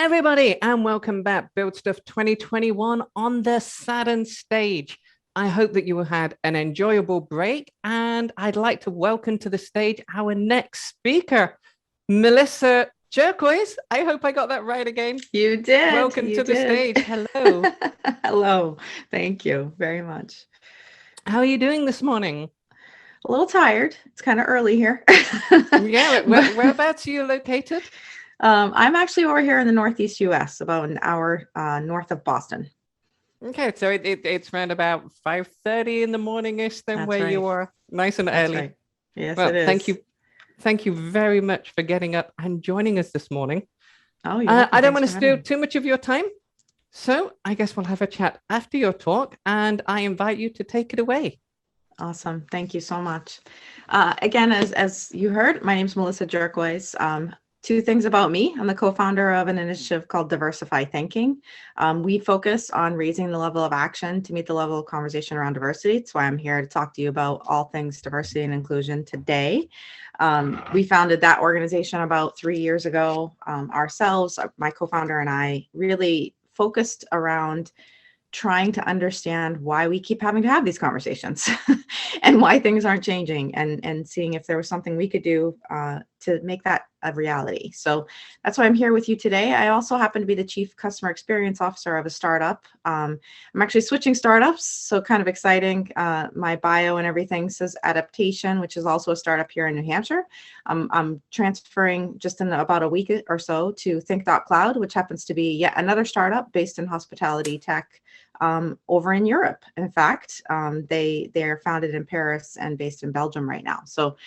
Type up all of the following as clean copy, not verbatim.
everybody, and welcome back. Build Stuff 2021 on the Saturn stage. I hope that you had an enjoyable break, and I'd like to welcome to the stage our next speaker, Melissa Jurkoic. I hope I got that right again. You did. Welcome You to the did. stage. Hello. Hello. Thank you very much. How are you doing this morning? A little tired. It's kind of early here. Yeah, whereabouts are you located? I'm actually over here in the Northeast US, about an hour north of Boston. Okay, so it's around about 5:30 in the morning-ish then. That's where right. you are. Nice and That's early. right. Yes, Well, it is. thank you very much for getting up and joining us this morning. Oh, you're welcome. I don't Thanks want for to having steal me. too much of your time, so I guess we'll have a chat after your talk, and I invite you to take it away. Awesome. Thank you so much. Again, as you heard, my name is Melissa Jurkoic. Two things about me. I'm the co-founder of an initiative called Diversify Thinking. We focus on raising the level of action to meet the level of conversation around diversity. That's why I'm here to talk to you about all things diversity and inclusion today. We founded that organization about 3 years ago. Ourselves, my co-founder and I, really focused around trying to understand why we keep having to have these conversations and why things aren't changing, and seeing if there was something we could do to make that a reality. So that's why I'm here with you today. I also happen to be the Chief Customer Experience Officer of a startup. I'm actually switching startups, so kind of exciting. My bio and everything says Adaptation, which is also a startup here in New Hampshire. I'm transferring just in about a week or so to Think.Cloud, which happens to be yet another startup based in hospitality tech over in Europe. In fact, they are founded in Paris and based in Belgium right now. So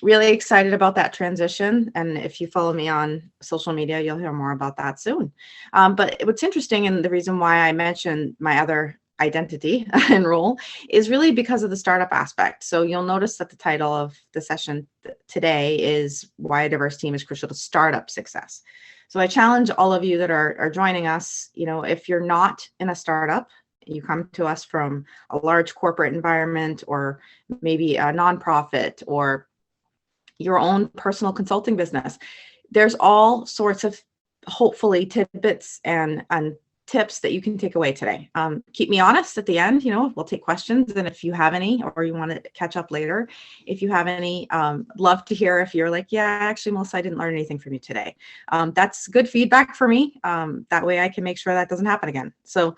really excited about that transition. And if you follow me on social media, you'll hear more about that soon. But what's interesting, and the reason why I mentioned my other identity and role, is really because of the startup aspect. So you'll notice that the title of the session today is Why a Diverse Team is Crucial to Startup Success. So I challenge all of you that are joining us, if you're not in a startup, you come to us from a large corporate environment, or maybe a nonprofit, or your own personal consulting business, there's all sorts of hopefully tidbits and tips that you can take away today. Keep me honest at the end, we'll take questions. And if you have any, or you want to catch up later, if you have any, love to hear if you're like, yeah, actually, Melissa, I didn't learn anything from you today. That's good feedback for me. That way I can make sure that doesn't happen again. So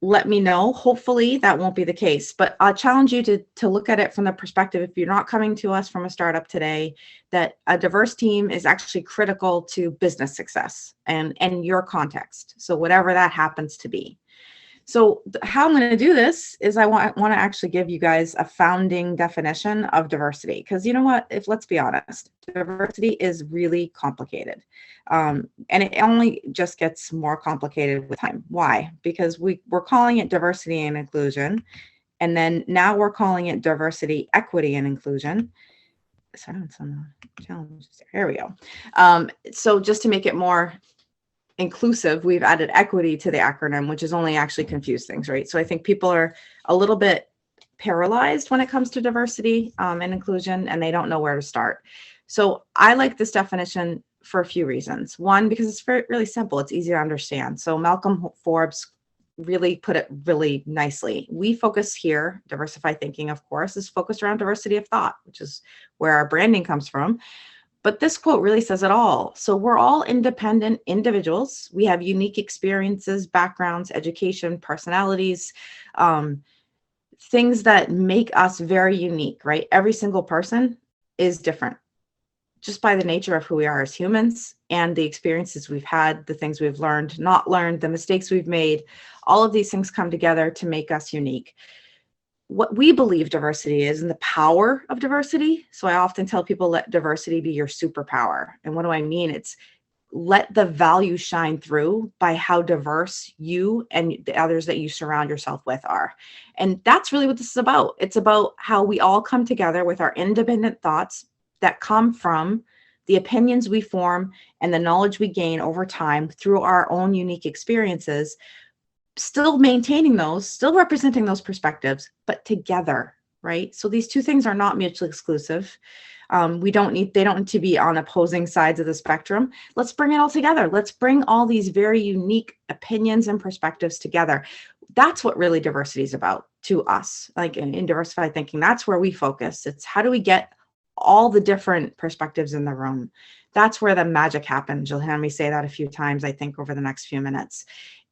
let me know. Hopefully that won't be the case, but I'll challenge you to look at it from the perspective, if you're not coming to us from a startup today, that a diverse team is actually critical to business success and your context. So whatever that happens to be. So how I'm going to do this is I want to actually give you guys a founding definition of diversity, because you know what, let's be honest, diversity is really complicated. And it only just gets more complicated with time. Why? Because we're calling it diversity and inclusion. And then now we're calling it diversity, equity, and inclusion. Sorry, some challenges there. Here we go. So just to make it more inclusive, we've added equity to the acronym, which has only actually confused things, right? So I think people are a little bit paralyzed when it comes to diversity and inclusion, and they don't know where to start. So I like this definition for a few reasons. One, because it's really simple. It's easy to understand. So Malcolm Forbes really put it really nicely. We focus here, Diversify Thinking, of course, is focused around diversity of thought, which is where our branding comes from. But this quote really says it all. So we're all independent individuals. We have unique experiences, backgrounds, education, personalities, things that make us very unique, right? Every single person is different just by the nature of who we are as humans and the experiences we've had, the things we've learned, not learned, the mistakes we've made. All of these things come together to make us unique. What we believe diversity is, and the power of diversity. So I often tell people, let diversity be your superpower. And what do I mean? It's let the value shine through by how diverse you and the others that you surround yourself with are. And that's really what this is about. It's about how we all come together with our independent thoughts that come from the opinions we form and the knowledge we gain over time through our own unique experiences, still maintaining those, still representing those perspectives, but together, right? So these two things are not mutually exclusive. They don't need to be on opposing sides of the spectrum. Let's bring it all together. Let's bring all these very unique opinions and perspectives together. That's what really diversity is about to us. Like in diversified thinking, that's where we focus. It's how do we get all the different perspectives in the room? That's where the magic happens. You'll hear me say that a few times, I think, over the next few minutes.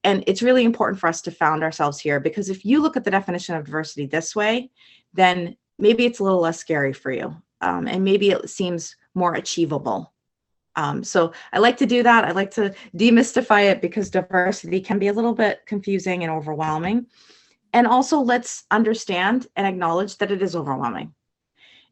And it's really important for us to found ourselves here, because if you look at the definition of diversity this way, then maybe it's a little less scary for you. And maybe it seems more achievable. So I like to do that. I like to demystify it, because diversity can be a little bit confusing and overwhelming. And also, let's understand and acknowledge that it is overwhelming.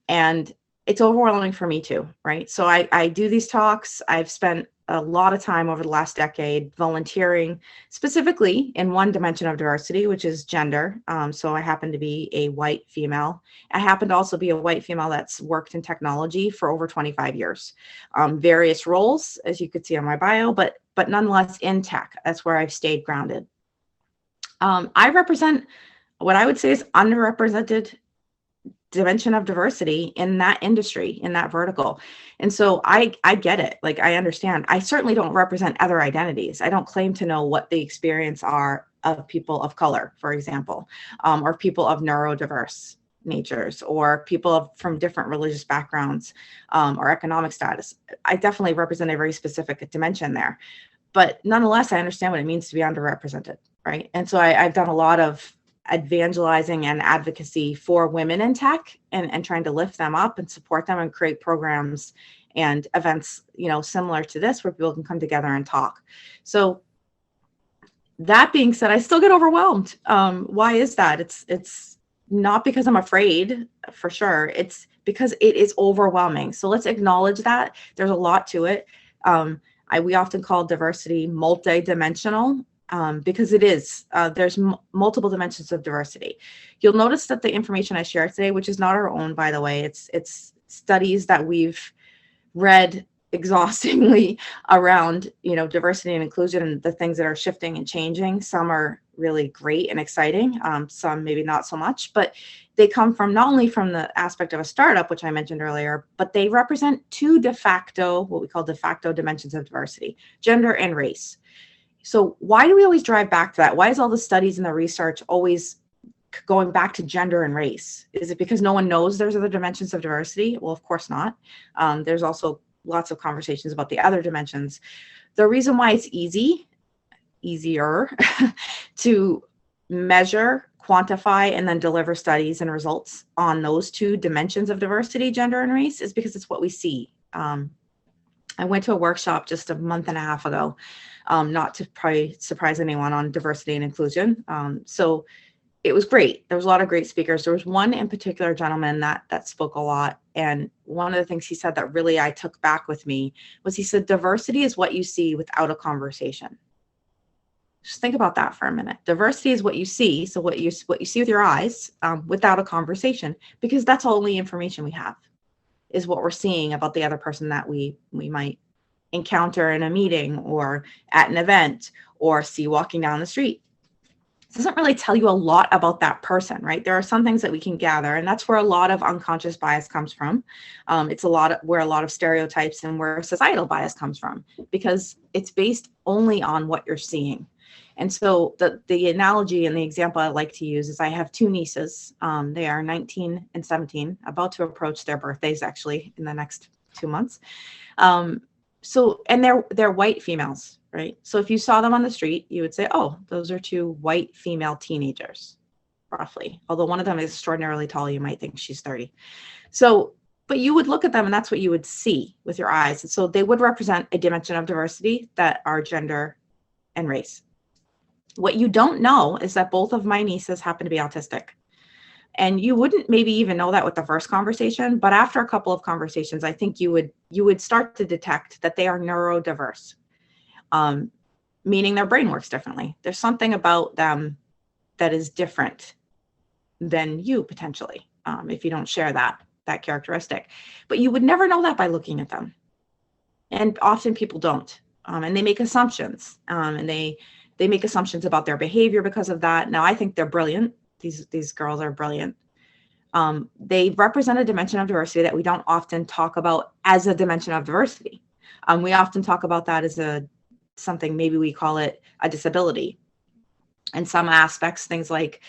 And it's overwhelming for me too, right? So I do these talks. I've spent a lot of time over the last decade volunteering specifically in one dimension of diversity, which is gender. So I happen to be a white female. I happen to also be a white female that's worked in technology for over 25 years. Various roles, as you could see on my bio, but nonetheless in tech. That's where I've stayed grounded. I represent what I would say is underrepresented dimension of diversity in that industry, in that vertical. And so I get it. Like, I understand. I certainly don't represent other identities. I don't claim to know what the experience are of people of color, for example, or people of neurodiverse natures, or people from different religious backgrounds, or economic status. I definitely represent a very specific dimension there. But nonetheless, I understand what it means to be underrepresented, right? And so I've done a lot of evangelizing and advocacy for women in tech, and trying to lift them up and support them and create programs and events, similar to this, where people can come together and talk. So that being said, I still get overwhelmed. Why is that? It's not because I'm afraid, for sure. It's because it is overwhelming. So let's acknowledge that there's a lot to it. We often call diversity multidimensional. Because it is, there's multiple dimensions of diversity. You'll notice that the information I share today, which is not our own, by the way, it's studies that we've read exhaustingly around, diversity and inclusion, and the things that are shifting and changing. Some are really great and exciting, some maybe not so much, but they come from not only from the aspect of a startup, which I mentioned earlier, but they represent two what we call de facto dimensions of diversity: gender and race. So why do we always drive back to that? Why is all the studies and the research always going back to gender and race? Is it because no one knows there's other dimensions of diversity? Well, of course not. There's also lots of conversations about the other dimensions. The reason why it's easier to measure, quantify, and then deliver studies and results on those two dimensions of diversity, gender and race, is because it's what we see. I went to a workshop just a month and a half ago, not to probably surprise anyone, on diversity and inclusion. So it was great. There was a lot of great speakers. There was one in particular gentleman that spoke a lot. And one of the things he said that really I took back with me was, he said, diversity is what you see without a conversation. Just think about that for a minute. Diversity is what you see. So what you see with your eyes, without a conversation, because that's all the information we have, is what we're seeing about the other person that we might encounter in a meeting or at an event or see walking down the street. It doesn't really tell you a lot about that person, right? There are some things that we can gather, and that's where a lot of unconscious bias comes from. It's where a lot of stereotypes and where societal bias comes from, because it's based only on what you're seeing. And so the analogy and the example I like to use is, I have two nieces. They are 19 and 17, about to approach their birthdays actually in the next 2 months. And they're white females, right? So if you saw them on the street, you would say, oh, those are two white female teenagers, roughly. Although one of them is extraordinarily tall, you might think she's 30. So, but you would look at them and that's what you would see with your eyes. And so they would represent a dimension of diversity that are gender and race. What you don't know is that both of my nieces happen to be autistic. And you wouldn't maybe even know that with the first conversation, but after a couple of conversations, I think you would start to detect that they are neurodiverse, meaning their brain works differently. There's something about them that is different than you potentially, if you don't share that characteristic. But you would never know that by looking at them. And often people don't, and they make assumptions, and they make assumptions about their behavior because of that. Now, I think they're brilliant. These girls are brilliant. They represent a dimension of diversity that we don't often talk about as a dimension of diversity. We often talk about that as something, maybe we call it a disability. In some aspects, things like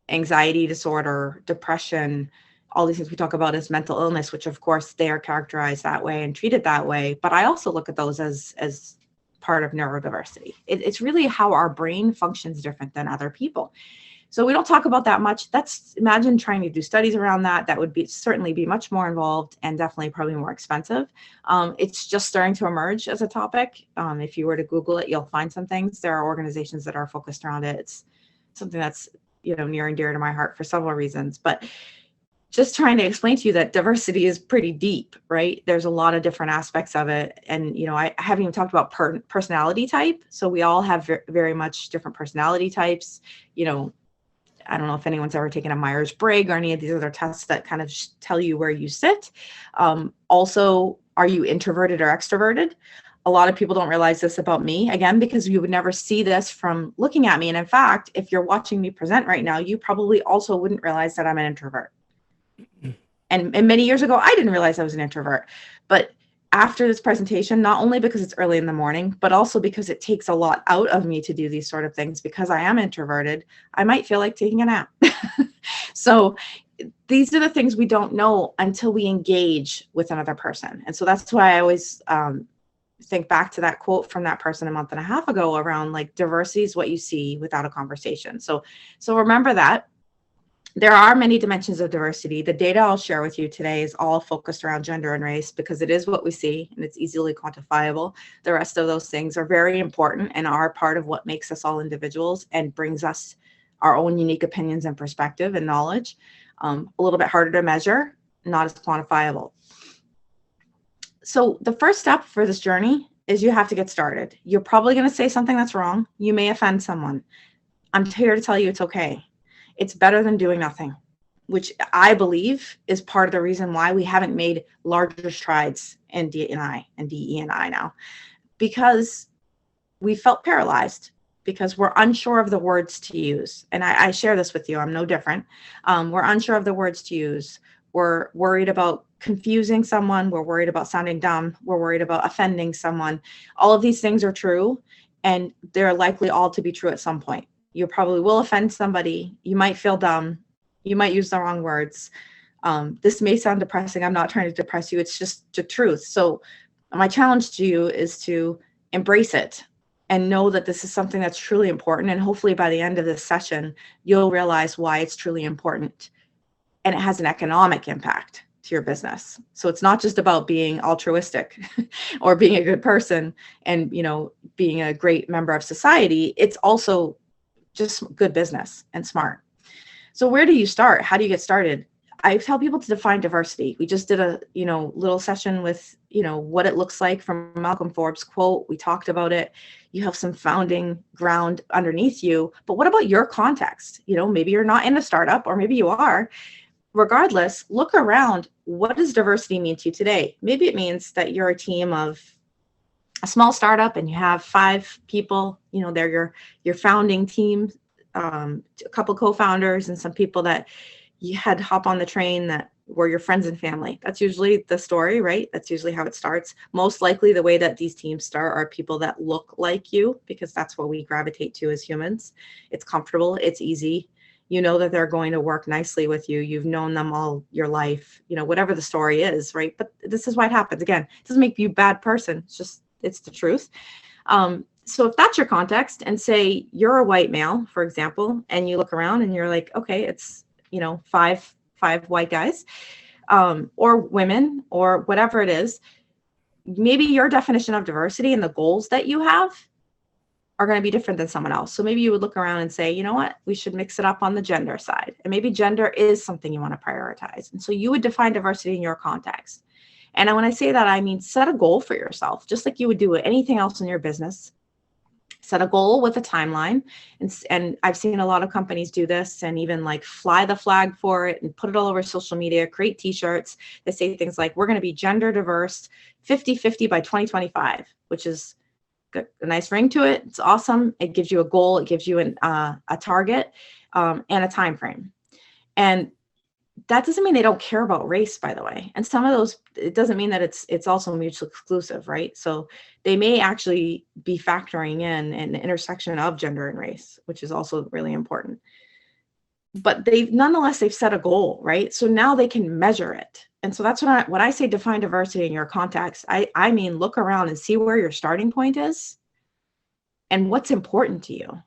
anxiety disorder, depression, all these things we talk about as mental illness, which of course they are characterized that way and treated that way. But I also look at those as part of neurodiversity. It's really how our brain functions different than other people. So we don't talk about that much. Imagine trying to do studies around that. That would certainly be much more involved and definitely probably more expensive. It's just starting to emerge as a topic. If you were to Google it, you'll find some things. There are organizations that are focused around it. It's something that's, near and dear to my heart for several reasons. But just trying to explain to you that diversity is pretty deep, right? There's a lot of different aspects of it. And, I haven't even talked about personality type. So we all have very much different personality types. I don't know if anyone's ever taken a Myers-Briggs or any of these other tests that kind of tell you where you sit. Also, are you introverted or extroverted? A lot of people don't realize this about me, again, because you would never see this from looking at me. And in fact, if you're watching me present right now, you probably also wouldn't realize that I'm an introvert. And many years ago, I didn't realize I was an introvert. But after this presentation, not only because it's early in the morning, but also because it takes a lot out of me to do these sort of things, because I am introverted, I might feel like taking a nap. So these are the things we don't know until we engage with another person. And so that's why I always think back to that quote from that person a month and a half ago around like diversity is what you see without a conversation. So remember that. There are many dimensions of diversity. The data I'll share with you today is all focused around gender and race because it is what we see and it's easily quantifiable. The rest of those things are very important and are part of what makes us all individuals and brings us our own unique opinions and perspective and knowledge. A little bit harder to measure, not as quantifiable. So the first step for this journey is you have to get started. You're probably going to say something that's wrong. You may offend someone. I'm here to tell you it's okay. It's better than doing nothing, which I believe is part of the reason why we haven't made larger strides in DE&I and DE&I now, because we felt paralyzed, because we're unsure of the words to use. And I share this with you. I'm no different. We're unsure of the words to use. We're worried about confusing someone. We're worried about sounding dumb. We're worried about offending someone. All of these things are true, and they're likely all to be true at some point. You probably will offend somebody. You might feel dumb. You might use the wrong words. This may sound depressing. I'm not trying to depress you. It's just the truth. So my challenge to you is to embrace it and know that this is something that's truly important. And hopefully by the end of this session, you'll realize why it's truly important. And it has an economic impact to your business. So it's not just about being altruistic or being a good person and, being a great member of society. It's also just good business and smart. So where do you start? How do you get started? I tell people to define diversity. We just did a, little session with, what it looks like from Malcolm Forbes' quote. We talked about it. You have some founding ground underneath you, but what about your context? Maybe you're not in a startup, or maybe you are. Regardless, look around. What does diversity mean to you today? Maybe it means that you're a team of a small startup and you have 5 people, they're your founding team, a couple co-founders and some people that you had hop on the train that were your friends and family. That's usually the story, right? That's usually how it starts. Most likely the way that these teams start are people that look like you, because that's what we gravitate to as humans. It's comfortable, it's easy. You know that they're going to work nicely with you. You've known them all your life, whatever the story is, right? But this is why it happens. Again, it doesn't make you a bad person. It's the truth. So if that's your context, and say you're a white male, for example, and you look around and you're like, okay, it's, 5 white guys, or women, or whatever it is, maybe your definition of diversity and the goals that you have are going to be different than someone else. So maybe you would look around and say, you know what, we should mix it up on the gender side. And maybe gender is something you want to prioritize. And so you would define diversity in your context. And when I say that, I mean, set a goal for yourself, just like you would do with anything else in your business. Set a goal with a timeline. And I've seen a lot of companies do this, and even like fly the flag for it and put it all over social media, create t-shirts that say things like, we're going to be gender diverse 50-50 by 2025, which is got a nice ring to it. It's awesome. It gives you a goal. It gives you a target and a time frame. And that doesn't mean they don't care about race, by the way. And some of those, it doesn't mean that it's also mutually exclusive, right? So they may actually be factoring in an intersection of gender and race, which is also really important. But they've set a goal, right? So now they can measure it. And so that's when I say define diversity in your context, I mean, look around and see where your starting point is and what's important to you.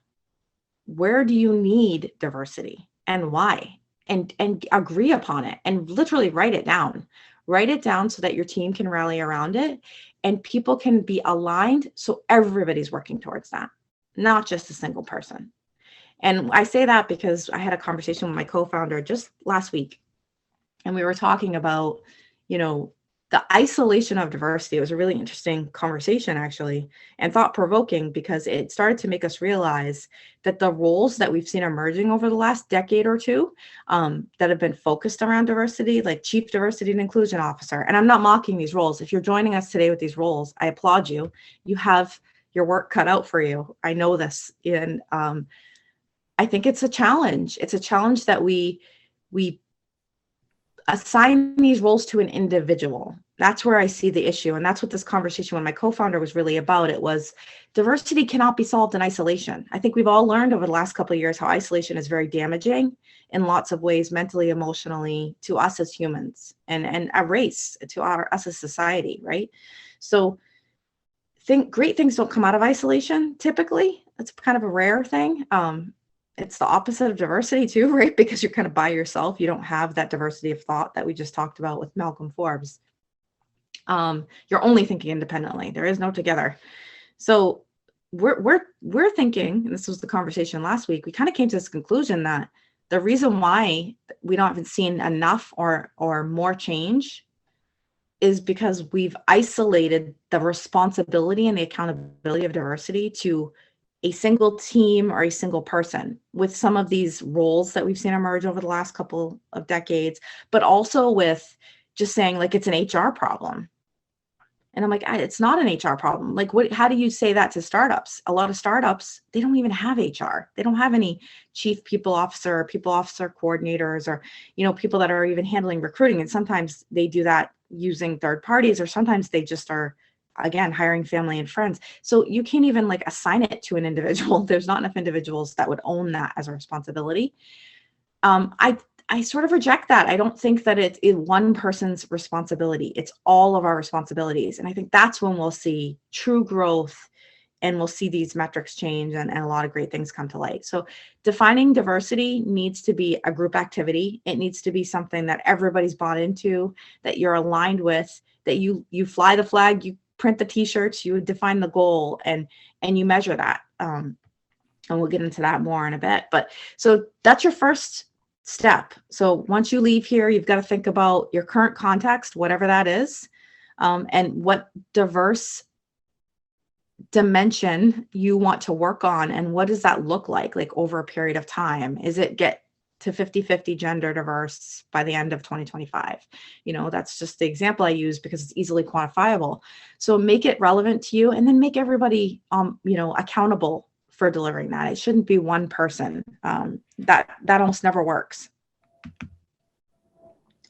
Where do you need diversity and why? And agree upon it and literally write it down. Write it down so that your team can rally around it and people can be aligned so everybody's working towards that, not just a single person. And I say that because I had a conversation with my co-founder just last week, and we were talking about, the isolation of diversity. It was a really interesting conversation, actually, and thought-provoking, because it started to make us realize that the roles that we've seen emerging over the last decade or two that have been focused around diversity, like Chief Diversity and Inclusion Officer, and I'm not mocking these roles. If you're joining us today with these roles, I applaud you. You have your work cut out for you. I know this. And I think it's a challenge. It's a challenge that we assign these roles to an individual. That's where I see the issue. And that's what this conversation with my co-founder was really about. It was diversity cannot be solved in isolation. I think we've all learned over the last couple of years how isolation is very damaging in lots of ways, mentally, emotionally, to us as humans and a race, to us as society, right? So great things don't come out of isolation, typically. It's kind of a rare thing. It's the opposite of diversity too, right? Because you're kind of by yourself. You don't have that diversity of thought that we just talked about with Malcolm Forbes. You're only thinking independently. There is no together. So we're thinking, and this was the conversation last week, we kind of came to this conclusion that the reason why we haven't seen enough or more change is because we've isolated the responsibility and the accountability of diversity to a single team or a single person, with some of these roles that we've seen emerge over the last couple of decades, but also with just saying like it's an HR problem. And I'm like, it's not an HR problem. Like, how do you say that to startups? A lot of startups, they don't even have HR. They don't have any chief people officer or people officer coordinators, or, people that are even handling recruiting. And sometimes they do that using third parties, or sometimes they just are, again, hiring family and friends. So you can't even like assign it to an individual. There's not enough individuals that would own that as a responsibility. I sort of reject that. I don't think that it's one person's responsibility. It's all of our responsibilities. And I think that's when we'll see true growth and we'll see these metrics change and a lot of great things come to light. So defining diversity needs to be a group activity. It needs to be something that everybody's bought into, that you're aligned with, that you fly the flag, you print the t-shirts, you define the goal, and you measure that. And we'll get into that more in a bit. But so that's your first step. So once you leave here, you've got to think about your current context, whatever that is, and what diverse dimension you want to work on. And what does that look like over a period of time? Is it get to 50-50 gender diverse by the end of 2025? That's just the example I use because it's easily quantifiable. So make it relevant to you, and then make everybody, accountable for delivering that. It shouldn't be one person. That almost never works.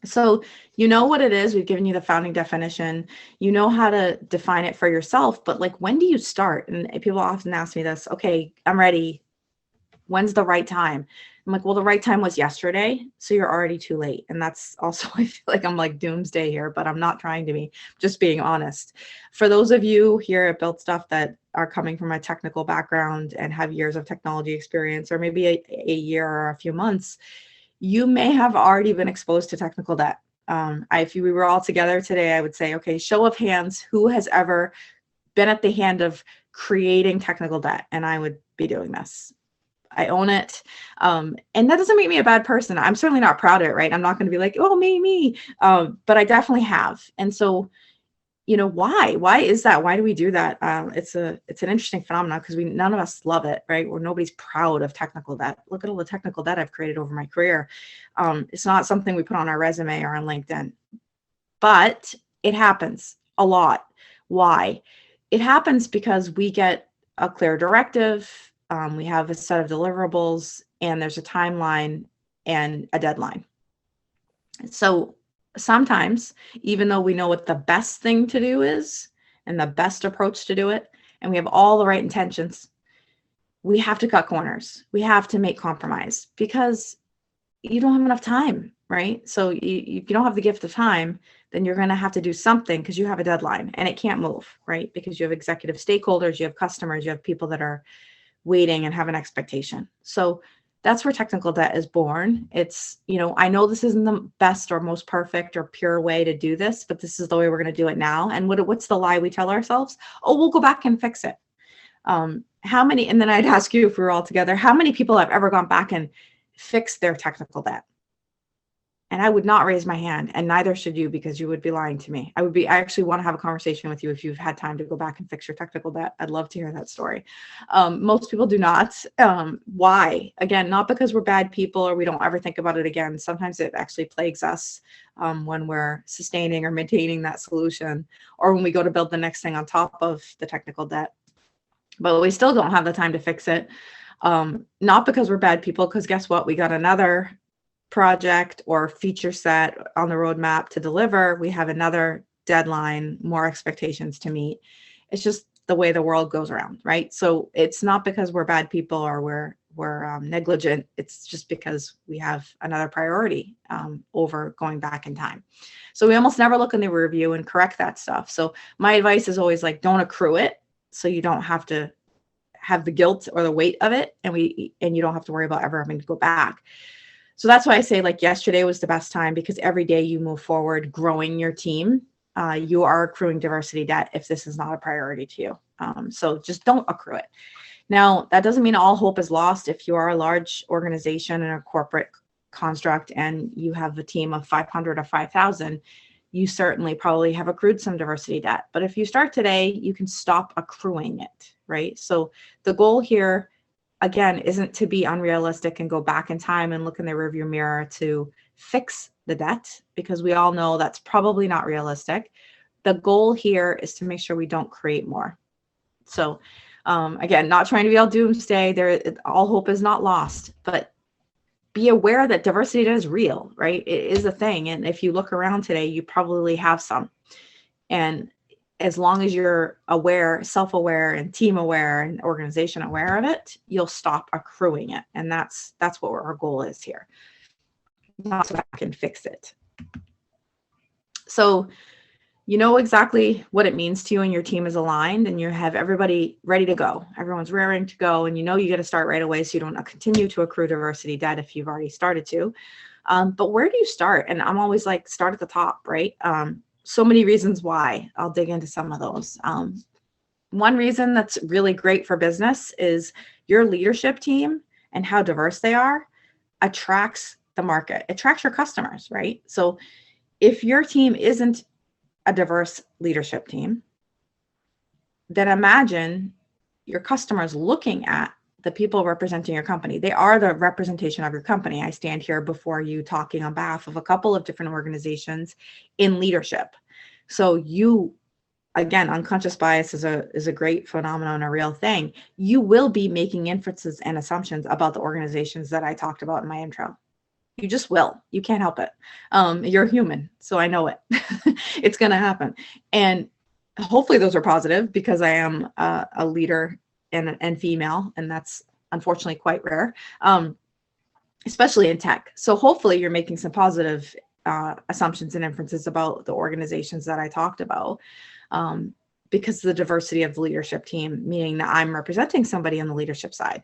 So you know what it is. We've given you the founding definition. You know how to define it for yourself, but when do you start? And people often ask me this, okay, I'm ready. When's the right time? I'm like, well, the right time was yesterday. So you're already too late. And that's also, I feel like I'm like doomsday here, but I'm not trying to be, just being honest. For those of you here at Built Stuff that are coming from a technical background and have years of technology experience, or maybe a year or a few months, you may have already been exposed to technical debt. If we were all together today, I would say, okay, show of hands, who has ever been at the hand of creating technical debt? And I would be doing this. I own it. And that doesn't make me a bad person. I'm certainly not proud of it, right? I'm not going to be like, oh, me. But I definitely have. And so, why is that? Why do we do that? It's an interesting phenomenon because none of us love it, right? Or nobody's proud of technical debt. Look at all the technical debt I've created over my career. It's not something we put on our resume or on LinkedIn, but it happens a lot. Why? It happens because we get a clear directive. We have a set of deliverables, and there's a timeline and a deadline. So sometimes, even though we know what the best thing to do is and the best approach to do it, and we have all the right intentions, we have to cut corners. We have to make compromise because you don't have enough time, right? So if you don't have the gift of time, then you're going to have to do something because you have a deadline and it can't move, right? Because you have executive stakeholders, you have customers, you have people that are waiting and have an expectation. So that's where technical debt is born. It's, I know this isn't the best or most perfect or pure way to do this, but this is the way we're going to do it now. And what's the lie we tell ourselves? Oh, we'll go back and fix it. How many, and then I'd ask you if we were all together, how many people have ever gone back and fixed their technical debt? And I would not raise my hand, and neither should you, because you would be lying to me. I actually want to have a conversation with you if you've had time to go back and fix your technical debt. I'd love to hear that story. Most people do not. Why? Again, not because we're bad people or we don't ever think about it again. Sometimes it actually plagues us when we're sustaining or maintaining that solution, or when we go to build the next thing on top of the technical debt. But we still don't have the time to fix it. Not because we're bad people, because guess what? We got another project or feature set on the roadmap to deliver. We have another deadline, more expectations to meet. It's just the way the world goes around, right? So it's not because we're bad people or we're negligent. It's just because we have another priority over going back in time. So we almost never look in the review and correct that stuff. So my advice is always like, don't accrue it, so you don't have to have the guilt or the weight of it, and you don't have to worry about ever having to go back. So that's why I say, like, yesterday was the best time, because every day you move forward growing your team, you are accruing diversity debt if this is not a priority to you. So just don't accrue it. Now, that doesn't mean all hope is lost. If you are a large organization and a corporate construct and you have a team of 500 or 5,000, you certainly probably have accrued some diversity debt. But if you start today, you can stop accruing it, right? So the goal here, again, isn't to be unrealistic and go back in time and look in the rearview mirror to fix the debt, because we all know that's probably not realistic. The goal here is to make sure we don't create more. So again, not trying to be all doomsday. All hope is not lost, but be aware that diversity debt is real, right? It is a thing. And if you look around today, you probably have some. And as long as you're aware, self-aware and team aware and organization aware of it, you'll stop accruing it. And that's what our goal is here. Not so that I can fix it. So you know exactly what it means to you, and your team is aligned, and you have everybody ready to go. Everyone's raring to go, and you know you got to start right away so you don't continue to accrue diversity debt if you've already started to. But where do you start? And I'm always like, start at the top, right? So many reasons why. I'll dig into some of those. One reason that's really great for business is your leadership team and how diverse they are attracts the market, attracts your customers, right? So if your team isn't a diverse leadership team, then imagine your customers looking at the people representing your company. They are the representation of your company. I stand here before you talking on behalf of a couple of different organizations in leadership. So you, again, unconscious bias is a great phenomenon, a real thing. You will be making inferences and assumptions about the organizations that I talked about in my intro. You just will. You can't help it. You're human, so I know it. It's going to happen. And hopefully those are positive, because I am a leader and female, and that's unfortunately quite rare, especially in tech. So hopefully you're making some positive assumptions and inferences about the organizations that I talked about, because of the diversity of the leadership team, meaning that I'm representing somebody on the leadership side.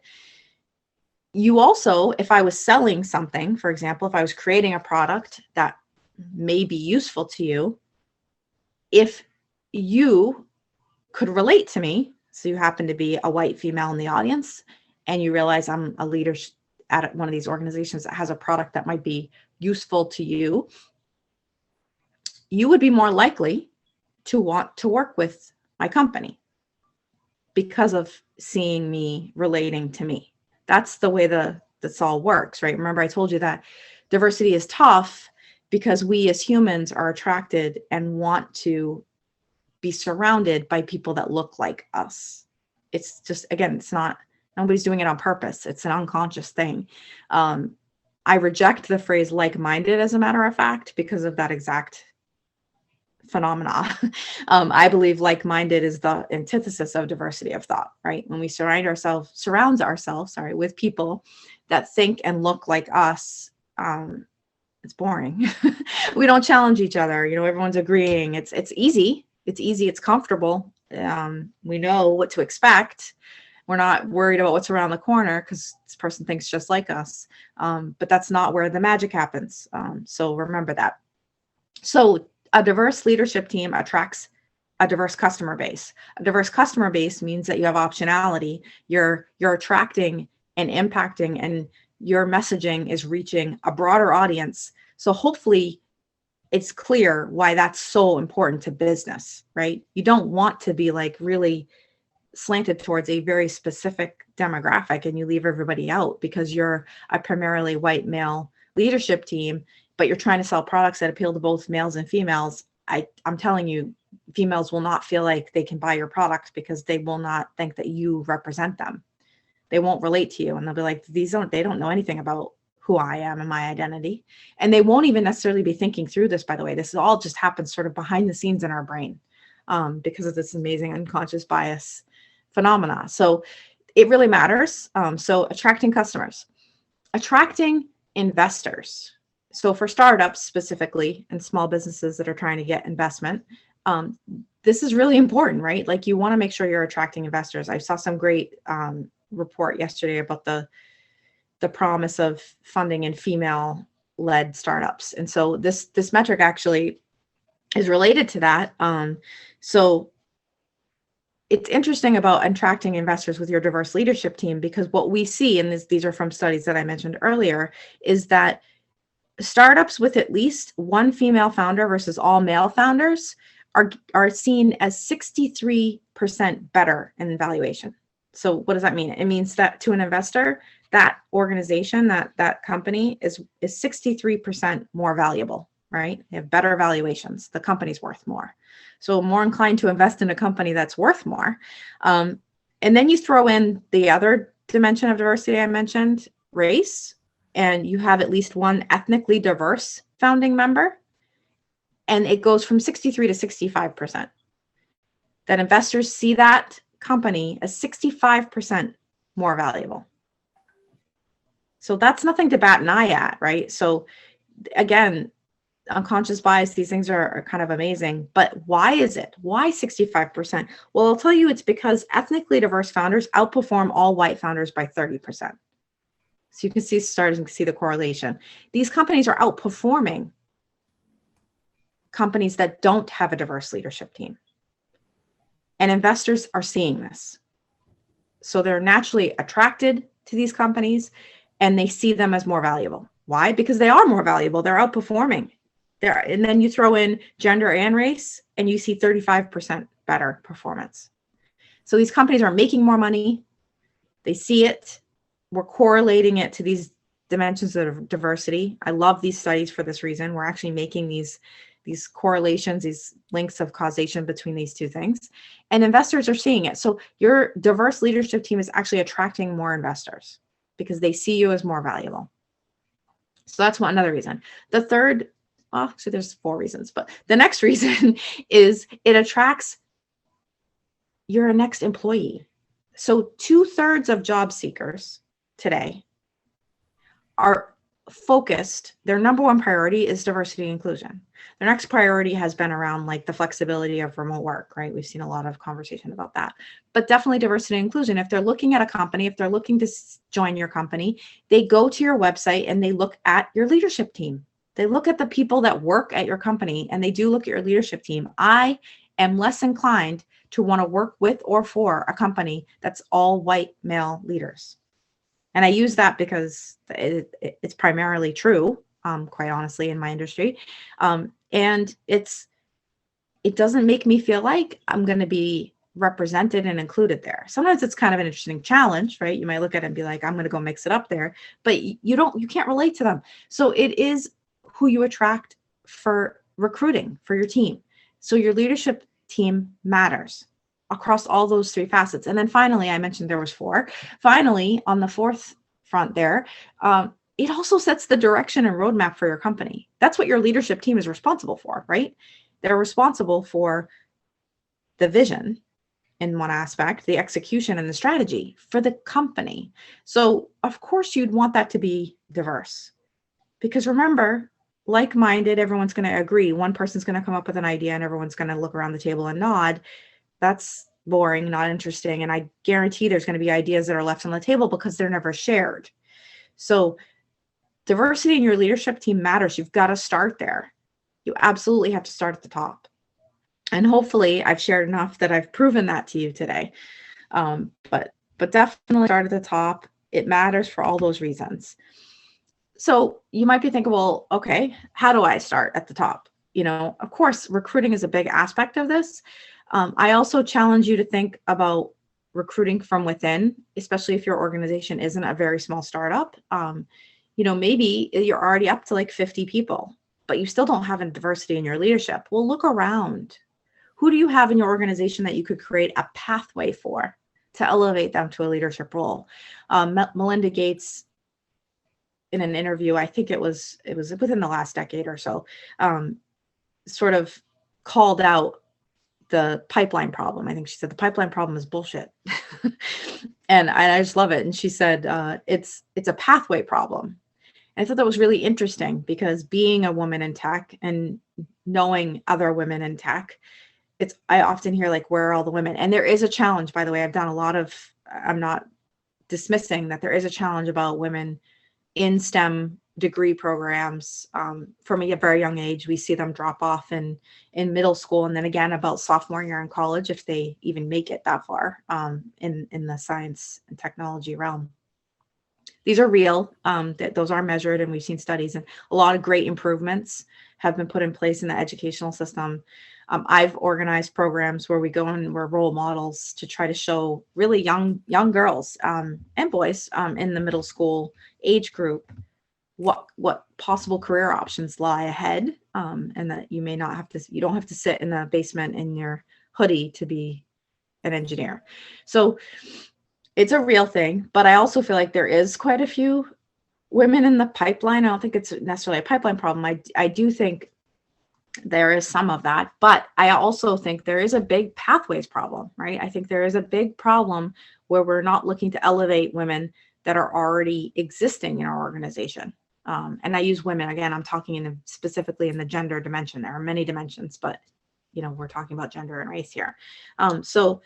You also, if I was selling something, for example, if I was creating a product that may be useful to you, if you could relate to me, so you happen to be a white female in the audience, and you realize I'm a leader at one of these organizations that has a product that might be useful to you, you would be more likely to want to work with my company because of seeing me relating to me. That's the way this all works, right? Remember, I told you that diversity is tough because we as humans are attracted and want to be surrounded by people that look like us. It's just, again, it's not, nobody's doing it on purpose. It's an unconscious thing. I reject the phrase like-minded, as a matter of fact, because of that exact phenomena. I believe like-minded is the antithesis of diversity of thought, right? When we surround ourselves, with people that think and look like us, it's boring. We don't challenge each other. Everyone's agreeing. It's easy. It's easy. It's comfortable. We know what to expect. We're not worried about what's around the corner because this person thinks just like us. But that's not where the magic happens. So remember that. So a diverse leadership team attracts a diverse customer base. A diverse customer base means that you have optionality. You're attracting and impacting, and your messaging is reaching a broader audience. So hopefully it's clear why that's so important to business, right? You don't want to be like really slanted towards a very specific demographic and you leave everybody out because you're a primarily white male leadership team, but you're trying to sell products that appeal to both males and females. I'm telling you, females will not feel like they can buy your products because they will not think that you represent them. They won't relate to you, and they'll be like, they don't know anything about who I am and my identity. And they won't even necessarily be thinking through this, by the way. This all just happens sort of behind the scenes in our brain because of this amazing unconscious bias phenomena. So it really matters. So attracting customers, attracting investors. So for startups specifically and small businesses that are trying to get investment, this is really important, right? Like you want to make sure you're attracting investors. I saw some great report yesterday about the promise of funding in female-led startups. And so this metric actually is related to that. So it's interesting about attracting investors with your diverse leadership team, because what we see, and these are from studies that I mentioned earlier, is that startups with at least one female founder versus all male founders are seen as 63% better in valuation. So what does that mean? It means that to an investor, that organization, that company is 63% more valuable, right? They have better valuations. The company's worth more. So more inclined to invest in a company that's worth more. And then you throw in the other dimension of diversity I mentioned, race, and you have at least one ethnically diverse founding member. And it goes from 63 to 65%. That investors see that company as 65% more valuable. So that's nothing to bat an eye at, right? So again, unconscious bias, these things are kind of amazing, but why is it? Why 65%? Well, I'll tell you, it's because ethnically diverse founders outperform all white founders by 30%. So you can see the correlation. These companies are outperforming companies that don't have a diverse leadership team. And investors are seeing this. So they're naturally attracted to these companies and they see them as more valuable. Why? Because they are more valuable. They're outperforming. And then you throw in gender and race and you see 35% better performance. So these companies are making more money. They see it. We're correlating it to these dimensions of diversity. I love these studies for this reason. We're actually making these correlations, these links of causation between these two things. And investors are seeing it. So your diverse leadership team is actually attracting more investors because they see you as more valuable. So that's another reason. The third, well, actually there's 4 reasons, but the next reason is it attracts your next employee. So 2/3 of job seekers today are focused. Their number one priority is diversity and inclusion. Their next priority has been around like the flexibility of remote work, right? We've seen a lot of conversation about that, but definitely diversity and inclusion. If they're looking at a company, if they're looking to join your company, they go to your website and they look at your leadership team. They look at the people that work at your company and they do look at your leadership team. I am less inclined to want to work with or for a company that's all white male leaders. And I use that because it's primarily true, quite honestly, in my industry. And it doesn't make me feel like I'm going to be represented and included there. Sometimes it's kind of an interesting challenge, right? You might look at it and be like, I'm going to go mix it up there, but you can't relate to them. So it is who you attract for recruiting for your team. So your leadership team matters across all those 3 facets. And then finally, I mentioned there was 4. Finally, on the 4th front there, it also sets the direction and roadmap for your company. That's what your leadership team is responsible for, right? They're responsible for the vision in one aspect, the execution and the strategy for the company. So of course you'd want that to be diverse, because remember, like-minded, everyone's going to agree. One person's going to come up with an idea and everyone's going to look around the table and nod. That's boring, not interesting. And I guarantee there's going to be ideas that are left on the table because they're never shared. So diversity in your leadership team matters. You've got to start there. You absolutely have to start at the top. And hopefully I've shared enough that I've proven that to you today. But definitely start at the top. It matters for all those reasons. So you might be thinking, well, okay, how do I start at the top? Of course, recruiting is a big aspect of this. I also challenge you to think about recruiting from within, especially if your organization isn't a very small startup. Maybe you're already up to like 50 people, but you still don't have a diversity in your leadership. Well, look around. Who do you have in your organization that you could create a pathway for to elevate them to a leadership role? Melinda Gates, in an interview, I think it was within the last decade or so, sort of called out the pipeline problem. I think she said the pipeline problem is bullshit. And I just love it. And she said, it's a pathway problem. And I thought that was really interesting, because being a woman in tech and knowing other women in tech, I often hear like, where are all the women? And there is a challenge, by the way. I'm not dismissing that there is a challenge about women in STEM degree programs. From a very young age, we see them drop off in middle school, and then again about sophomore year in college, if they even make it that far in the science and technology realm. These are real. Those are measured, and we've seen studies, and a lot of great improvements have been put in place in the educational system. I've organized programs where we go and we're role models to try to show really young girls and boys in the middle school age group what possible career options lie ahead, and that you don't have to sit in the basement in your hoodie to be an engineer. So it's a real thing, but I also feel like there is quite a few women in the pipeline. I don't think it's necessarily a pipeline problem. I do think there is some of that, but I also think there is a big pathways problem, right? I think there is a big problem where we're not looking to elevate women that are already existing in our organization. And I use women, again, I'm talking specifically in the gender dimension. There are many dimensions, but we're talking about gender and race here. So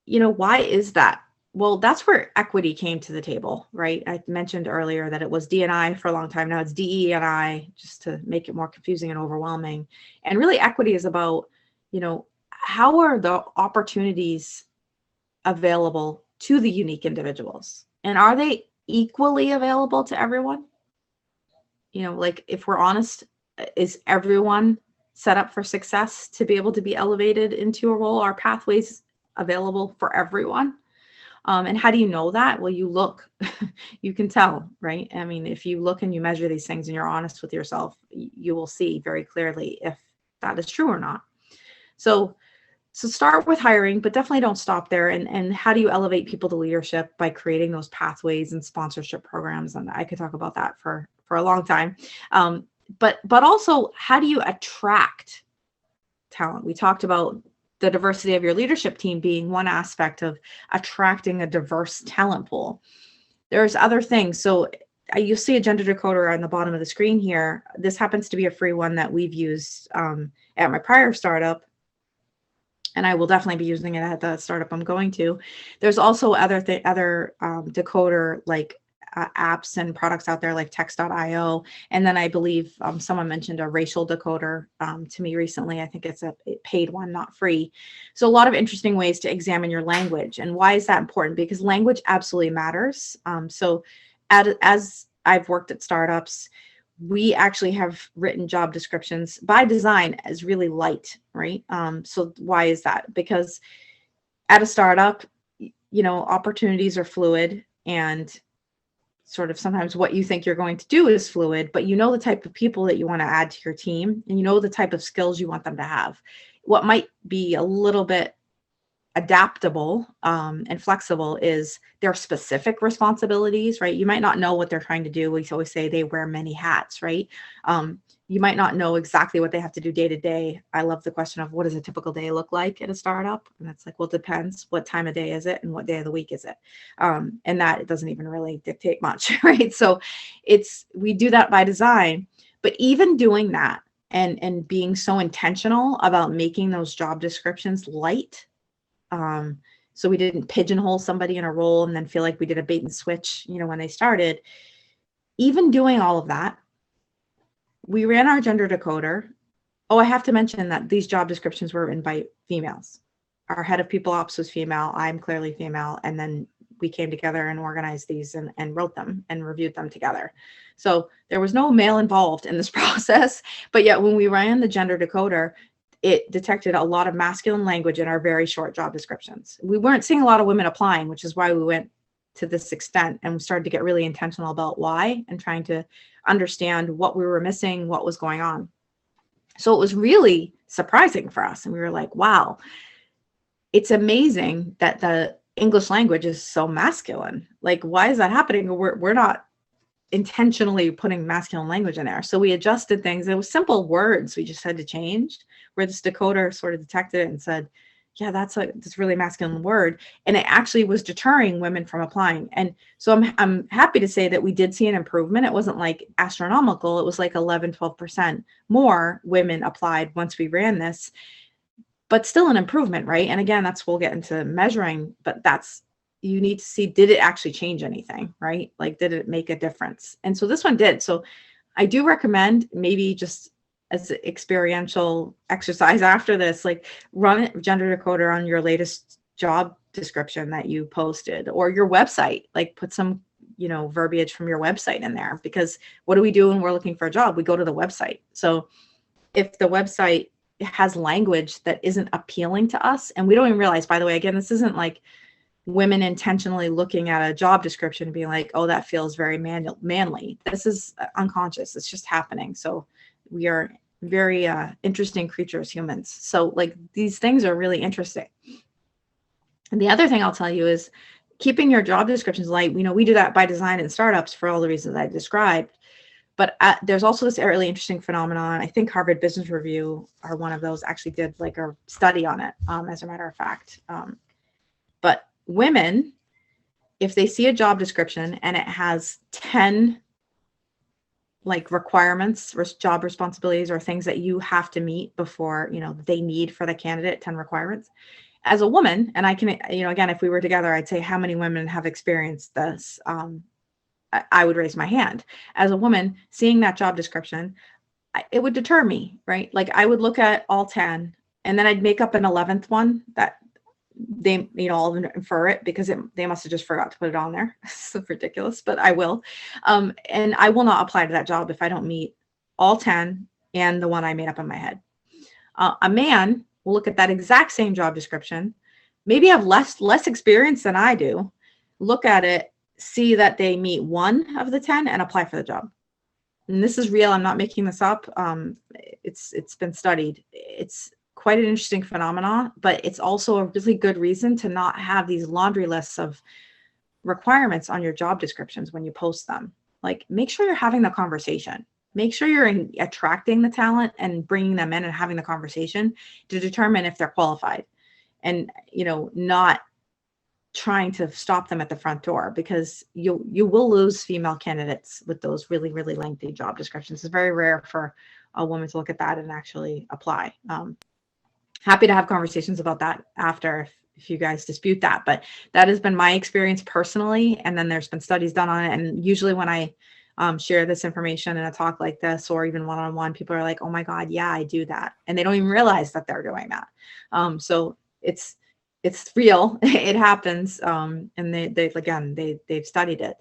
why is that? Well, that's where equity came to the table, right? I mentioned earlier that it was D&I for a long time. Now it's DE&I, just to make it more confusing and overwhelming. And really equity is about, how are the opportunities available to the unique individuals? And are they equally available to everyone? Like, if we're honest, is everyone set up for success to be able to be elevated into a role? Are pathways available for everyone? And how do you know that? Well, you look, you can tell, right? I mean, if you look and you measure these things and you're honest with yourself, you will see very clearly if that is true or not. So start with hiring, but definitely don't stop there. And how do you elevate people to leadership? By creating those pathways and sponsorship programs. And I could talk about that for a long time. But also, how do you attract talent? We talked about the diversity of your leadership team being one aspect of attracting a diverse talent pool. There's other things. So you'll see a gender decoder on the bottom of the screen here. This happens to be a free one that we've used at my prior startup, and I will definitely be using it at the startup I'm going to. There's also other decoder like apps and products out there like text.io. And then I believe someone mentioned a racial decoder to me recently. I think it's a paid one, not free. So a lot of interesting ways to examine your language. And why is that important? Because language absolutely matters. So as I've worked at startups, we actually have written job descriptions by design as really light, right? So why is that? Because at a startup, opportunities are fluid, and sort of sometimes what you think you're going to do is fluid, but the type of people that you want to add to your team, and the type of skills you want them to have. What might be a little bit adaptable and flexible is their specific responsibilities, right? You might not know what they're trying to do. We always say they wear many hats, right? You might not know exactly what they have to do day to day. I love the question of what does a typical day look like at a startup? And it's like, well, it depends. What time of day is it? And what day of the week is it? And that it doesn't even really dictate much, right? So we do that by design, but even doing that and being so intentional about making those job descriptions light. So we didn't pigeonhole somebody in a role and then feel like we did a bait and switch, when they started. Even doing all of that, we ran our gender decoder. Oh, I have to mention that these job descriptions were written by females. Our head of people ops was female. I'm clearly female. And then we came together and organized these and wrote them and reviewed them together. So there was no male involved in this process. But yet when we ran the gender decoder, it detected a lot of masculine language in our very short job descriptions. We weren't seeing a lot of women applying, which is why we went to this extent and we started to get really intentional about why and trying to understand what we were missing, what was going on. So it was really surprising for us. And we were like, wow, it's amazing that the English language is so masculine. Like, why is that happening? We're not intentionally putting masculine language in there. So we adjusted things. It was simple words we just had to change, where this decoder sort of detected it and said, yeah, that's this really masculine word. And it actually was deterring women from applying. And so I'm happy to say that we did see an improvement. It wasn't like astronomical. It was like 11, 12% more women applied once we ran this, but still an improvement, right? And again, we'll get into measuring, but you need to see, did it actually change anything, right? Like, did it make a difference? And so this one did. So I do recommend, maybe just as an experiential exercise after this, like run it, gender decoder, on your latest job description that you posted, or your website, like put some, verbiage from your website in there, because what do we do when we're looking for a job? We go to the website. So if the website has language that isn't appealing to us, and we don't even realize, by the way, again, this isn't like women intentionally looking at a job description and being like, oh, that feels very manly. This is unconscious. It's just happening. So we are very interesting creatures, humans. So like, these things are really interesting. And the other thing I'll tell you is keeping your job descriptions light. We do that by design in startups for all the reasons I described. But there's also this really interesting phenomenon. I think Harvard Business Review, or one of those, actually did like a study on it, as a matter of fact. But women, if they see a job description and it has 10 like requirements, job responsibilities, or things that you have to meet before, they need for the candidate, 10 requirements. As a woman, and I can, again, if we were together, I'd say, how many women have experienced this? I would raise my hand. As a woman, seeing that job description, it would deter me, right? Like, I would look at all 10 and then I'd make up an 11th one that they, I'll infer it because they must have just forgot to put it on there. It's ridiculous, but I will. And I will not apply to that job if I don't meet all 10 and the one I made up in my head. A man will look at that exact same job description, maybe have less experience than I do, look at it, see that they meet one of the 10 and apply for the job. And this is real. I'm not making this up. It's been studied. It's quite an interesting phenomenon, but it's also a really good reason to not have these laundry lists of requirements on your job descriptions when you post them. Like, make sure you're having the conversation. Make sure you're attracting the talent and bringing them in and having the conversation to determine if they're qualified, and, not trying to stop them at the front door, because you will lose female candidates with those really, really lengthy job descriptions. It's very rare for a woman to look at that and actually apply. Happy to have conversations about that after if you guys dispute that, but that has been my experience personally. And then there's been studies done on it. And usually when I share this information in a talk like this, or even one-on-one, people are like, oh my God, yeah, I do that. And they don't even realize that they're doing that. So it's real, it happens. And they've studied it.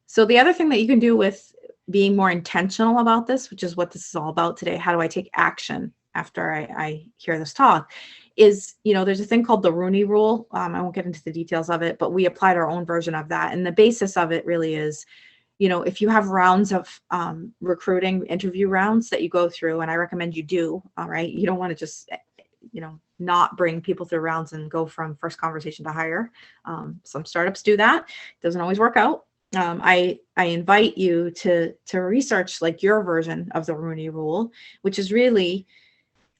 So the other thing that you can do with being more intentional about this, which is what this is all about today, how do I take action after I hear this talk, is, there's a thing called the Rooney Rule. I won't get into the details of it, but we applied our own version of that. And the basis of it really is, if you have rounds of recruiting interview rounds that you go through, and I recommend you do, all right, you don't want to just not bring people through rounds and go from first conversation to hire. Some startups do that. Doesn't always work out. I invite you to research like your version of the Rooney Rule, which is really,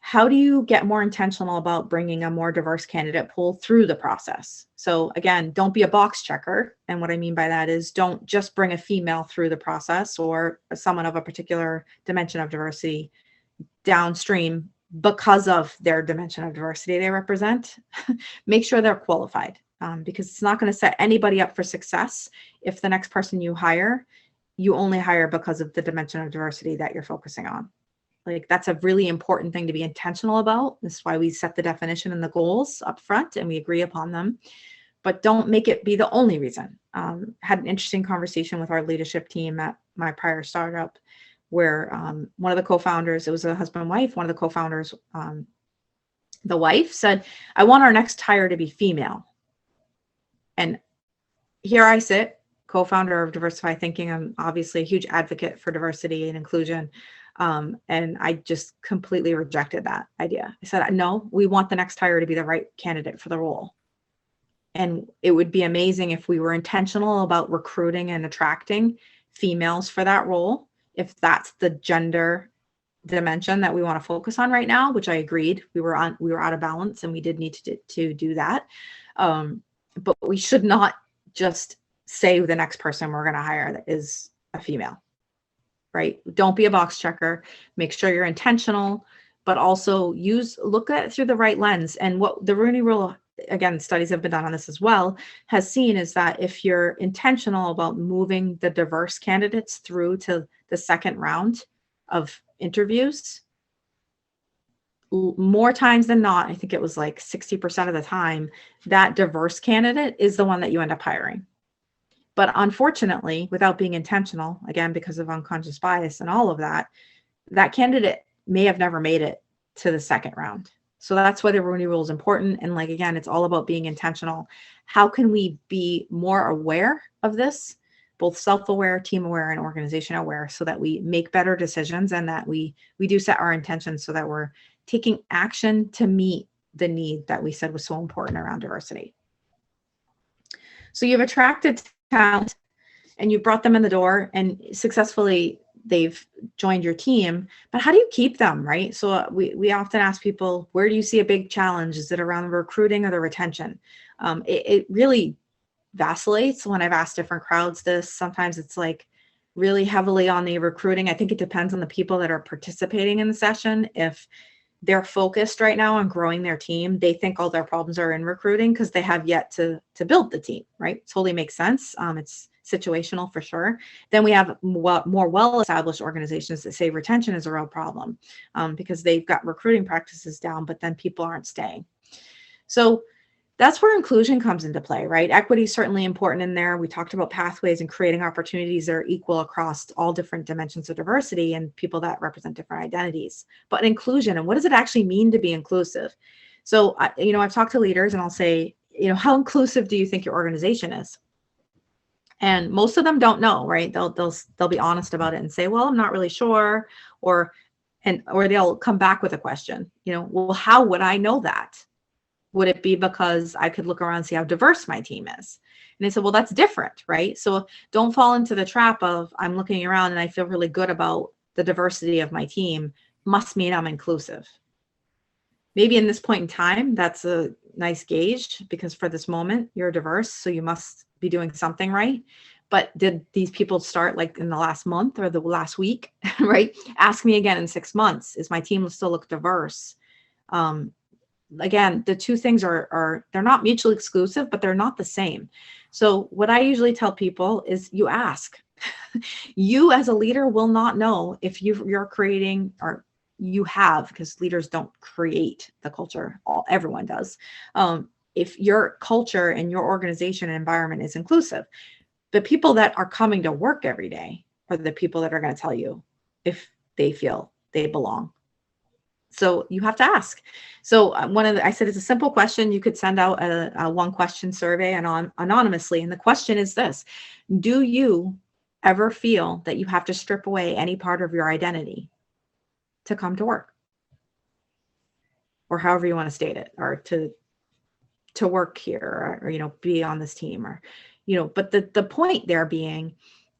how do you get more intentional about bringing a more diverse candidate pool through the process? So again, don't be a box checker. And what I mean by that is, don't just bring a female through the process or someone of a particular dimension of diversity downstream because of their dimension of diversity they represent. Make sure they're qualified, because it's not going to set anybody up for success if the next person you hire, you only hire because of the dimension of diversity that you're focusing on. Like, that's a really important thing to be intentional about. This is why we set the definition and the goals up front and we agree upon them, but don't make it be the only reason. Had an interesting conversation with our leadership team at my prior startup where one of the co-founders, it was a husband and wife, one of the co-founders, the wife said, I want our next hire to be female. And here I sit, co-founder of Diversify Thinking. I'm obviously a huge advocate for diversity and inclusion. And I just completely rejected that idea. I said, no, we want the next hire to be the right candidate for the role. And it would be amazing if we were intentional about recruiting and attracting females for that role, if that's the gender dimension that we want to focus on right now, which I agreed we were out of balance and we did need to do that. But we should not just say the next person we're going to hire that is a female, right? Don't be a box checker. Make sure you're intentional, but also look at it through the right lens. And what the Rooney Rule, again, studies have been done on this as well, has seen is that if you're intentional about moving the diverse candidates through to the second round of interviews, more times than not, I think it was like 60% of the time, that diverse candidate is the one that you end up hiring. But unfortunately, without being intentional, again, because of unconscious bias and all of that, that candidate may have never made it to the second round. So that's why the Rooney Rule is important. And like, again, it's all about being intentional. How can we be more aware of this, both self-aware, team aware, and organization aware, so that we make better decisions and that we do set our intentions so that we're taking action to meet the need that we said was so important around diversity. So you've attracted talent and you brought them in the door and successfully they've joined your team, but how do you keep them, right? So we often ask people, where do you see a big challenge? Is it around the recruiting or the retention? It really vacillates when I've asked different crowds this. Sometimes it's like really heavily on the recruiting. I think it depends on the people that are participating in the session. If they're focused right now on growing their team, they think all their problems are in recruiting because they have yet to build the team, right? Totally makes sense. It's situational for sure. Then we have more well-established organizations that say retention is a real problem because they've got recruiting practices down, but then people aren't staying. So that's where inclusion comes into play, right? Equity is certainly important in there. We talked about pathways and creating opportunities that are equal across all different dimensions of diversity and people that represent different identities. But inclusion, and what does it actually mean to be inclusive? So, I've talked to leaders and I'll say, how inclusive do you think your organization is? And most of them don't know, right? They'll be honest about it and say, well, I'm not really sure, or they'll come back with a question, well, how would I know that? Would it be because I could look around and see how diverse my team is? And they said, well, that's different, right? So don't fall into the trap of I'm looking around and I feel really good about the diversity of my team must mean I'm inclusive. Maybe in this point in time, that's a nice gauge because for this moment, you're diverse, so you must be doing something right. But did these people start like in the last month or the last week, right? Ask me again in 6 months. Is my team still look diverse? Again, the two things are they're not mutually exclusive, but they're not the same. So what I usually tell people is you ask. You as a leader will not know if you're creating or you have, because leaders don't create the culture, everyone does. If your culture and your organization and environment is inclusive, the people that are coming to work every day are the people that are going to tell you if they feel they belong. So you have to ask. So I said it's a simple question. You could send out a one question survey anonymously. And the question is this: do you ever feel that you have to strip away any part of your identity to come to work? or however you want to state it, or to work here, or, be on this team, or, but the point there being,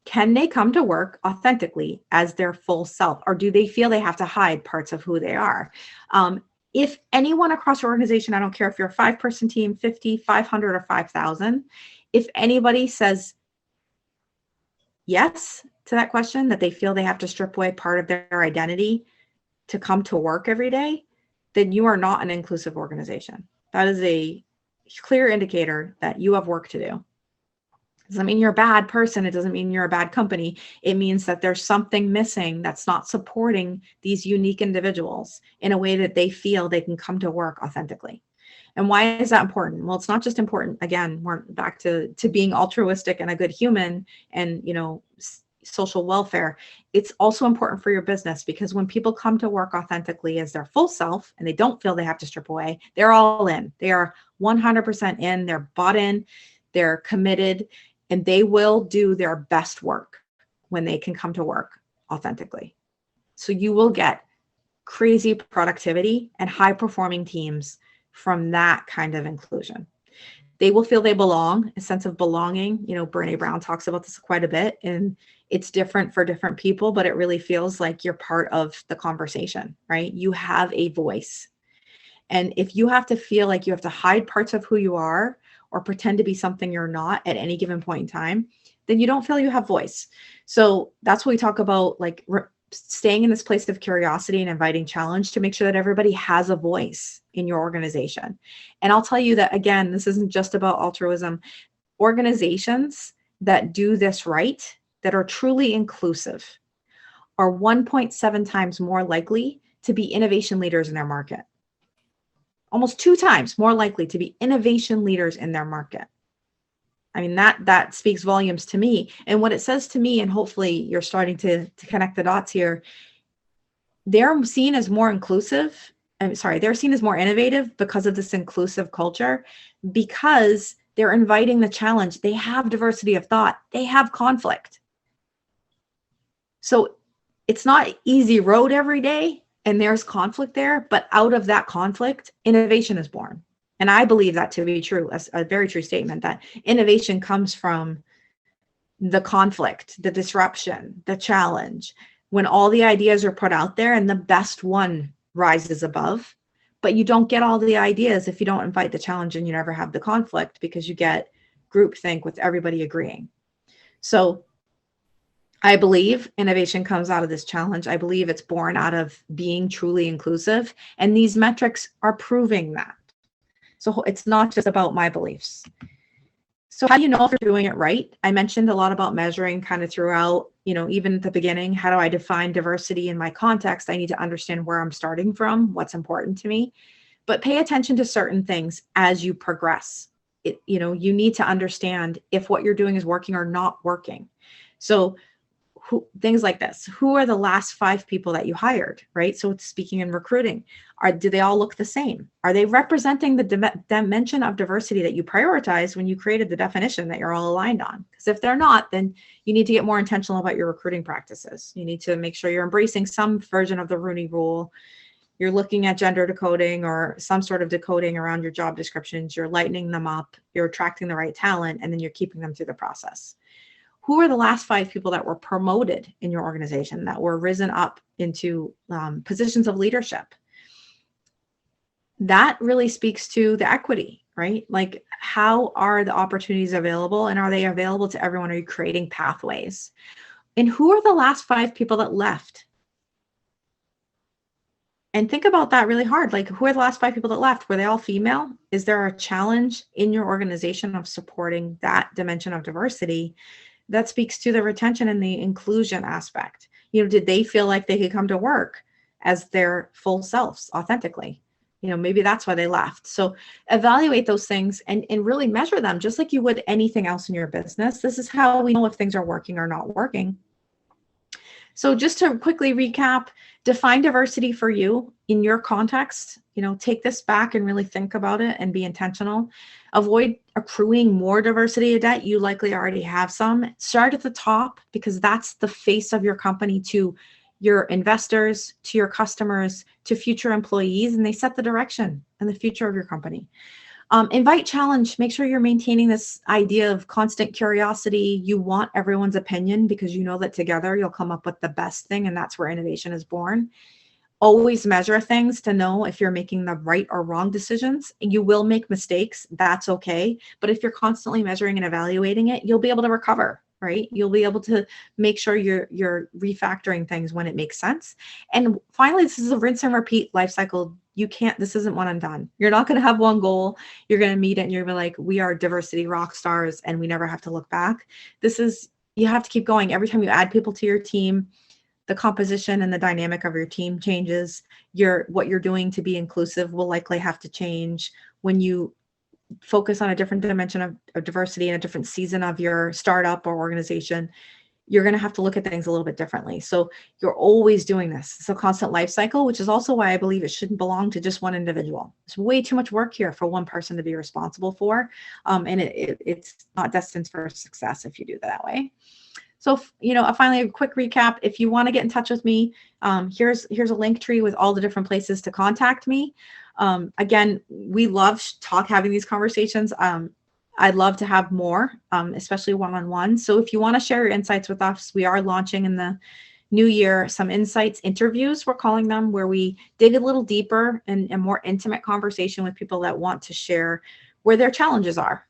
can they come to work authentically as their full self, or do they feel they have to hide parts of who they are? If anyone across your organization, I don't care if you're a 5-person team, 50, 500, or 5,000, if anybody says yes to that question, that they feel they have to strip away part of their identity to come to work every day, then you are not an inclusive organization. That is a clear indicator that you have work to do. It doesn't mean you're a bad person. It doesn't mean you're a bad company. It means that there's something missing that's not supporting these unique individuals in a way that they feel they can come to work authentically. And why is that important? Well, it's not just important. Again, we're back to being altruistic and a good human and, social welfare. It's also important for your business, because when people come to work authentically as their full self and they don't feel they have to strip away, they're all in. They are 100% in. They're bought in. They're committed, and they will do their best work when they can come to work authentically. So you will get crazy productivity and high performing teams from that kind of inclusion. They will feel they belong, a sense of belonging. Brené Brown talks about this quite a bit, and it's different for different people, but it really feels like you're part of the conversation, right? You have a voice. And if you have to feel like you have to hide parts of who you are or pretend to be something you're not at any given point in time, then you don't feel you have voice. So that's what we talk about, like staying in this place of curiosity and inviting challenge to make sure that everybody has a voice in your organization. And I'll tell you that, again, this isn't just about altruism. Organizations that do this right, that are truly inclusive, are 1.7 times more likely to be innovation leaders in their market. Almost 2 times more likely to be innovation leaders in their market. I mean, that speaks volumes to me. And what it says to me, and hopefully you're starting to connect the dots here, they're seen as more inclusive. They're seen as more innovative because of this inclusive culture, because they're inviting the challenge. They have diversity of thought. They have conflict. So it's not an easy road every day, and there's conflict there, but out of that conflict, innovation is born. And I believe that to be true, a very true statement, that innovation comes from the conflict, the disruption, the challenge, when all the ideas are put out there and the best one rises above. But you don't get all the ideas if you don't invite the challenge, and you never have the conflict, because you get groupthink with everybody agreeing. So I believe innovation comes out of this challenge. I believe it's born out of being truly inclusive. And these metrics are proving that. So it's not just about my beliefs. So how do you know if you're doing it right? I mentioned a lot about measuring kind of throughout, even at the beginning. How do I define diversity in my context? I need to understand where I'm starting from, what's important to me. But pay attention to certain things as you progress. You need to understand if what you're doing is working or not working. So things like this. Who are the last 5 people that you hired, right? So it's speaking in recruiting. Do they all look the same? Are they representing the dimension of diversity that you prioritized when you created the definition that you're all aligned on? Because if they're not, then you need to get more intentional about your recruiting practices. You need to make sure you're embracing some version of the Rooney Rule. You're looking at gender decoding or some sort of decoding around your job descriptions. You're lightening them up. You're attracting the right talent, and then you're keeping them through the process. Who are the last 5 people that were promoted in your organization, that were risen up into positions of leadership? That really speaks to the equity, right? Like, how are the opportunities available, and are they available to everyone? Are you creating pathways? And who are the last 5 people that left? And think about that really hard. Like, who are the last 5 people that left? Were they all female? Is there a challenge in your organization of supporting that dimension of diversity? That speaks to the retention and the inclusion aspect. Did they feel like they could come to work as their full selves authentically? Maybe that's why they left. So evaluate those things and really measure them, just like you would anything else in your business. This is how we know if things are working or not working. So just to quickly recap, define diversity for you in your context. Take this back and really think about it and be intentional. Avoid accruing more diversity debt. You likely already have some. Start at the top, because that's the face of your company to your investors, to your customers, to future employees, and they set the direction and the future of your company. Invite challenge. Make sure you're maintaining this idea of constant curiosity. You want everyone's opinion because you know that together you'll come up with the best thing, and that's where innovation is born. Always measure things to know if you're making the right or wrong decisions. You will make mistakes. That's okay. But if you're constantly measuring and evaluating it, you'll be able to recover, right? You'll be able to make sure you're refactoring things when it makes sense. And finally, this is a rinse and repeat life cycle. This isn't one and done. You're not going to have one goal. You're going to meet it and you're going to be like, we are diversity rock stars and we never have to look back. You have to keep going. Every time you add people to your team, the composition and the dynamic of your team changes. What you're doing to be inclusive will likely have to change. When you focus on a different dimension of diversity in a different season of your startup or organization, you're going to have to look at things a little bit differently. So you're always doing this. It's a constant life cycle, which is also why I believe it shouldn't belong to just one individual. There's way too much work here for one person to be responsible for. And it's not destined for success if you do that way. So, finally, a quick recap. If you want to get in touch with me, here's a link tree with all the different places to contact me. Again, we love having these conversations. I'd love to have more, especially one-on-one. So if you want to share your insights with us, we are launching in the new year some insights interviews, we're calling them, where we dig a little deeper and a more intimate conversation with people that want to share where their challenges are,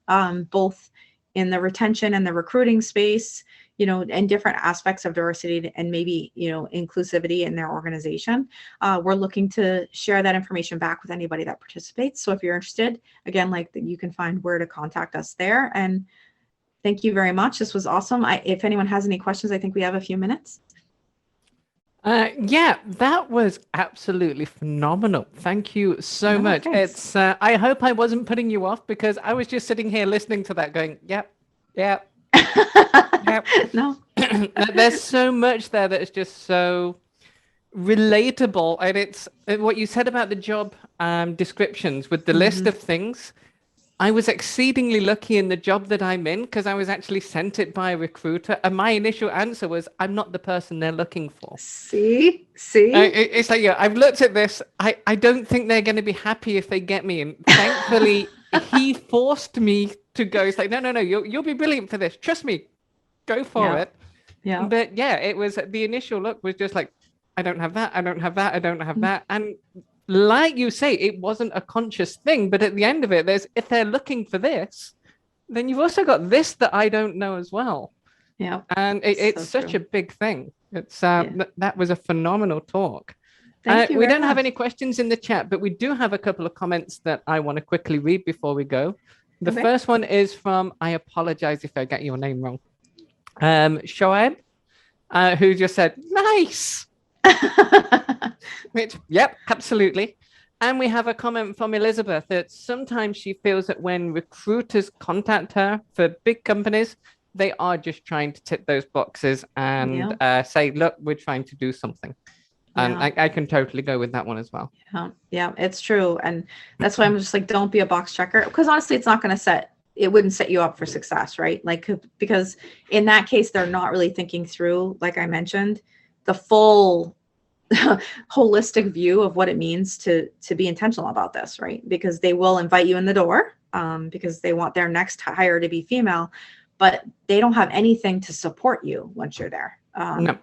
both in the retention and the recruiting space, and different aspects of diversity and maybe, inclusivity in their organization. We're looking to share that information back with anybody that participates. So if you're interested, again, you can find where to contact us there. And thank you very much. This was awesome. If anyone has any questions, I think we have a few minutes. Yeah, that was absolutely phenomenal. Thank you so much. Thanks. I hope I wasn't putting you off, because I was just sitting here listening to that going, yep. Yep. No. There's so much there that is just so relatable. And it's what you said about the job descriptions with the list of things. I was exceedingly lucky in the job that I'm in, because I was actually sent it by a recruiter. And my initial answer was, I'm not the person they're looking for. See? It's like, yeah, I've looked at this. I don't think they're going to be happy if they get me. And thankfully, he forced me to go. It's like, no, you'll be brilliant for this. Trust me, go for it. Yeah. But yeah, it was, the initial look was just like, I don't have that. I don't have that. I don't have that. And like you say, it wasn't a conscious thing, but at the end of it, if they're looking for this, then you've also got this that I don't know as well. Yeah. And it's such a big thing. It's that was a phenomenal talk. Thank you. We don't have any questions in the chat, but we do have a couple of comments that I want to quickly read before we go. The first one is from, I apologize if I get your name wrong, Shoaib, who just said, nice. Which, yep, absolutely. And we have a comment from Elizabeth that sometimes she feels that when recruiters contact her for big companies, they are just trying to tick those boxes and say, look, we're trying to do something. And I can totally go with that one as well. Yeah, it's true. And that's why I'm just like, don't be a box checker, because honestly, it's not going to it wouldn't set you up for success, right? Like, because in that case, they're not really thinking through, like I mentioned, the full holistic view of what it means to be intentional about this, right? Because they will invite you in the door because they want their next hire to be female, but they don't have anything to support you once you're there. And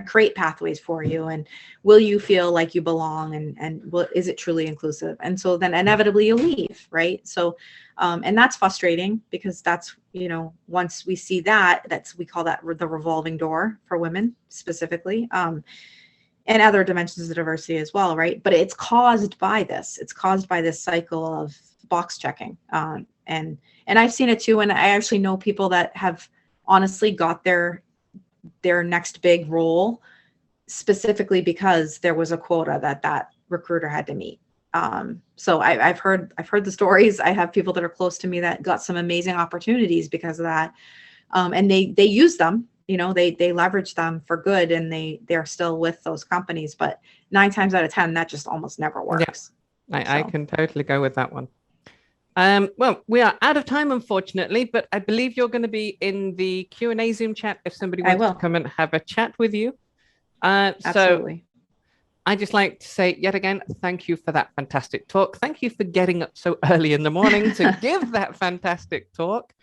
create pathways for you, and will you feel like you belong, and is it truly inclusive? And so then inevitably you leave, right? So and that's frustrating, because that's, once we see we call that the revolving door for women specifically, and other dimensions of diversity as well, right? But it's caused by this cycle of box checking, and I've seen it too, and I actually know people that have honestly got their next big role specifically because there was a quota that recruiter had to meet. So I've heard the stories. I have people that are close to me that got some amazing opportunities because of that. And they use them, they leverage them for good, and they're still with those companies, but 9 times out of 10, that just almost never works. Yeah, I can totally go with that one. Well, we are out of time, unfortunately, but I believe you're going to be in the Q&A Zoom chat if somebody wants to come and have a chat with you. So Absolutely. I just like to say yet again, thank you for that fantastic talk. Thank you for getting up so early in the morning to give that fantastic talk.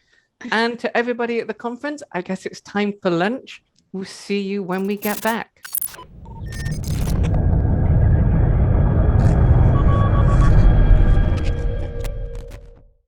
And to everybody at the conference, I guess it's time for lunch. We'll see you when we get back.